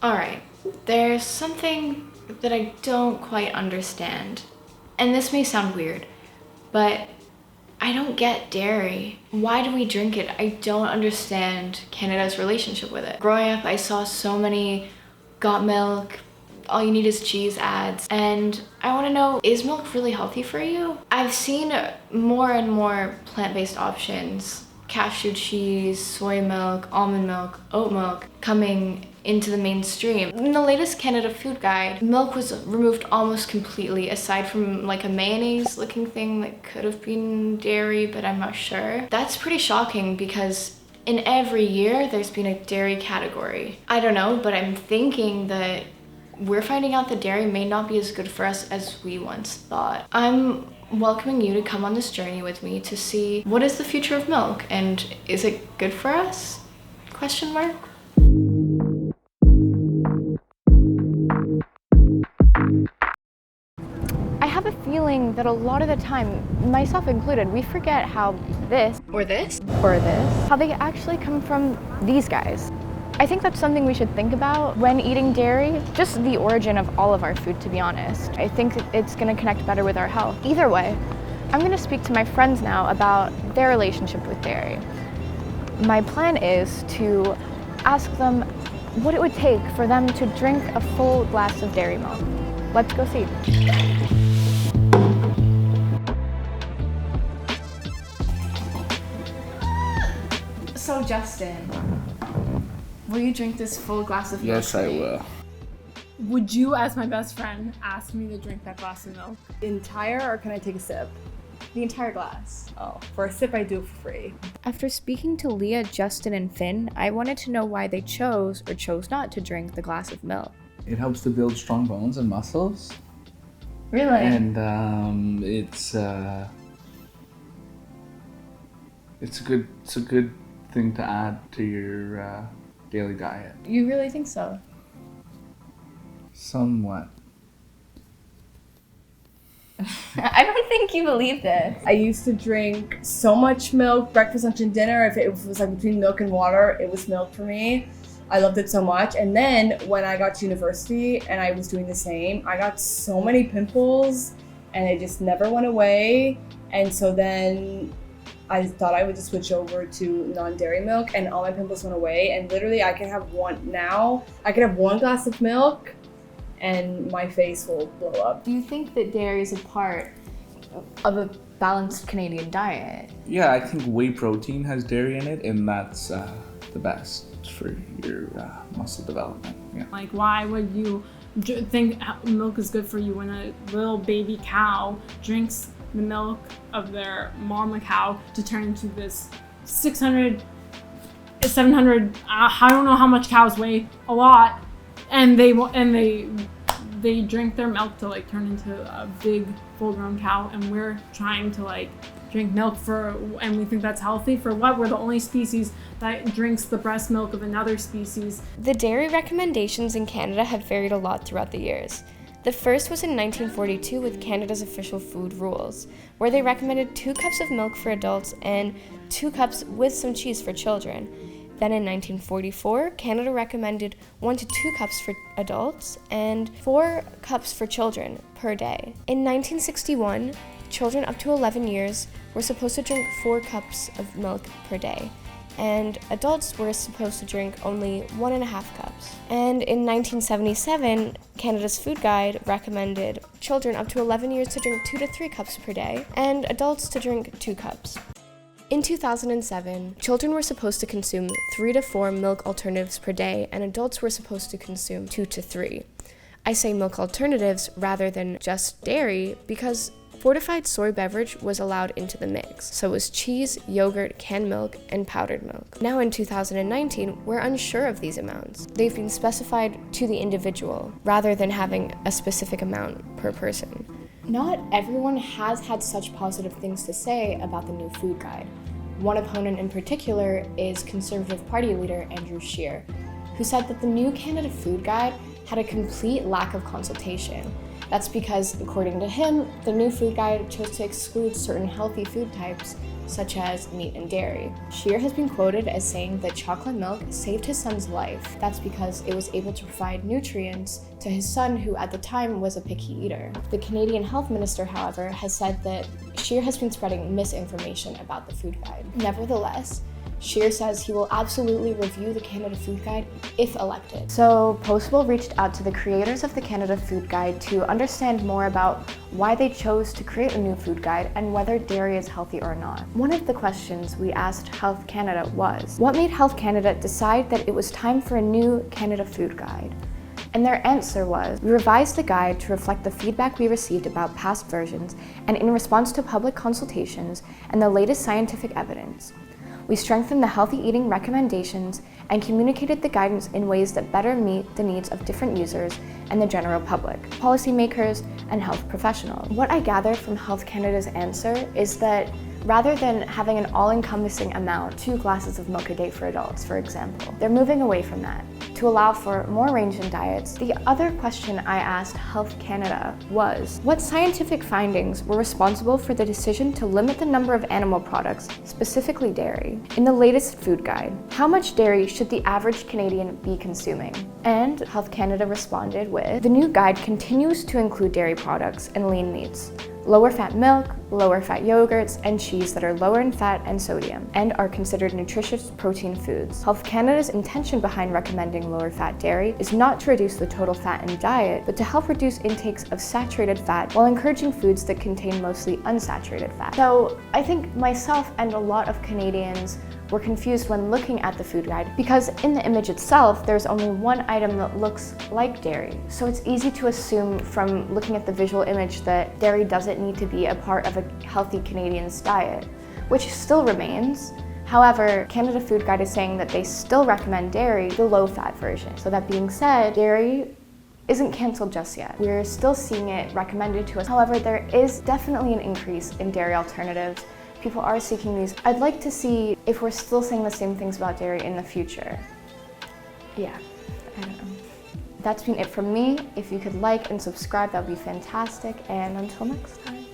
Alright, there's something that I don't quite understand. And this may sound weird, but I don't get dairy. Why do we drink it? I don't understand Canada's relationship with it. Growing up, I saw so many got milk, all you need is cheese ads, and I want to know, is milk really healthy for you? I've seen more and more plant-based options, cashew cheese, soy milk, almond milk, oat milk, coming into the mainstream. In the latest Canada Food Guide, milk was removed almost completely, aside from like a mayonnaise looking thing that could have been dairy, but I'm not sure. That's pretty shocking because in every year there's been a dairy category. I don't know, but I'm thinking that we're finding out that dairy may not be as good for us as we once thought. I'm welcoming you to come on this journey with me to see what is the future of milk and is it good for us? Question mark. I have a feeling that a lot of the time, myself included, we forget how this, how they actually come from these guys. I think that's something we should think about when eating dairy, just the origin of all of our food, to be honest. I think it's gonna connect better with our health. Either way, I'm gonna speak to my friends now about their relationship with dairy. My plan is to ask them what it would take for them to drink a full glass of dairy milk. Let's go see. So Justin, will you drink this full glass of milk? Yes, I will. Would you, as my best friend, ask me to drink that glass of milk? Entire, or can I take a sip? The entire glass. Oh, for a sip I do it for free. After speaking to Leah, Justin, and Finn, I wanted to know why they chose or chose not to drink the glass of milk. It helps to build strong bones and muscles. Really? And it's a good thing to add to your daily diet. You really think so? Somewhat. I don't think you believe this. I used to drink so much milk, breakfast, lunch, and dinner. If it was like between milk and water, it was milk for me. I loved it so much. And then when I got to university and I was doing the same, I got so many pimples and it just never went away. And so then I thought I would just switch over to non-dairy milk and all my pimples went away. And literally I can have one glass of milk and my face will blow up. Do you think that dairy is a part of a balanced Canadian diet? Yeah, I think whey protein has dairy in it, and that's the best for your muscle development. Yeah. Like, why would you think milk is good for you when a little baby cow drinks the milk of their mama cow to turn into this 600, 700, I don't know how much cows weigh, a lot, and they drink their milk to like turn into a big full-grown cow, and we're trying to like drink milk and we think that's healthy for what? We're the only species that drinks the breast milk of another species. The dairy recommendations in Canada have varied a lot throughout the years. The first was in 1942 with Canada's official food rules, where they recommended 2 cups of milk for adults and 2 cups with some cheese for children. Then in 1944, Canada recommended 1 to 2 cups for adults and 4 cups for children per day. In 1961, children up to 11 years were supposed to drink 4 cups of milk per day, and adults were supposed to drink only 1.5 cups. And in 1977, Canada's Food Guide recommended children up to 11 years to drink 2 to 3 cups per day, and adults to drink 2 cups. In 2007, children were supposed to consume 3 to 4 milk alternatives per day, and adults were supposed to consume 2 to 3. I say milk alternatives rather than just dairy because fortified soy beverage was allowed into the mix. So was cheese, yogurt, canned milk, and powdered milk. Now in 2019, we're unsure of these amounts. They've been specified to the individual rather than having a specific amount per person. Not everyone has had such positive things to say about the new food guide. One opponent in particular is Conservative Party leader Andrew Scheer, who said that the new Canada Food Guide had a complete lack of consultation. That's because, according to him, the new food guide chose to exclude certain healthy food types such as meat and dairy. Scheer has been quoted as saying that chocolate milk saved his son's life. That's because it was able to provide nutrients to his son, who at the time was a picky eater. The Canadian Health Minister, however, has said that Scheer has been spreading misinformation about the food guide. Nevertheless, Scheer says he will absolutely review the Canada Food Guide if elected. So Postable reached out to the creators of the Canada Food Guide to understand more about why they chose to create a new food guide and whether dairy is healthy or not. One of the questions we asked Health Canada was, what made Health Canada decide that it was time for a new Canada Food Guide? And their answer was, we revised the guide to reflect the feedback we received about past versions and in response to public consultations and the latest scientific evidence. We strengthened the healthy eating recommendations and communicated the guidance in ways that better meet the needs of different users and the general public, policymakers, and health professionals. What I gather from Health Canada's answer is that rather than having an all-encompassing amount, 2 glasses of milk a day for adults, for example, they're moving away from that to allow for more range in diets. The other question I asked Health Canada was, what scientific findings were responsible for the decision to limit the number of animal products, specifically dairy, in the latest food guide? How much dairy should the average Canadian be consuming? And Health Canada responded with, the new guide continues to include dairy products and lean meats, lower fat milk, lower fat yogurts, and cheese that are lower in fat and sodium, and are considered nutritious protein foods. Health Canada's intention behind recommending lower fat dairy is not to reduce the total fat in diet, but to help reduce intakes of saturated fat while encouraging foods that contain mostly unsaturated fat. So I think myself and a lot of Canadians were confused when looking at the food guide because in the image itself, there's only one item that looks like dairy. So it's easy to assume from looking at the visual image that dairy doesn't need to be a part of a healthy Canadian's diet, which still remains. However, Canada Food Guide is saying that they still recommend dairy, the low-fat version. So that being said, dairy isn't canceled just yet. We're still seeing it recommended to us. However, there is definitely an increase in dairy alternatives. People are seeking these. I'd like to see if we're still saying the same things about dairy in the future. Yeah, I don't know. That's been it from me. If you could like and subscribe, that would be fantastic. And until next time.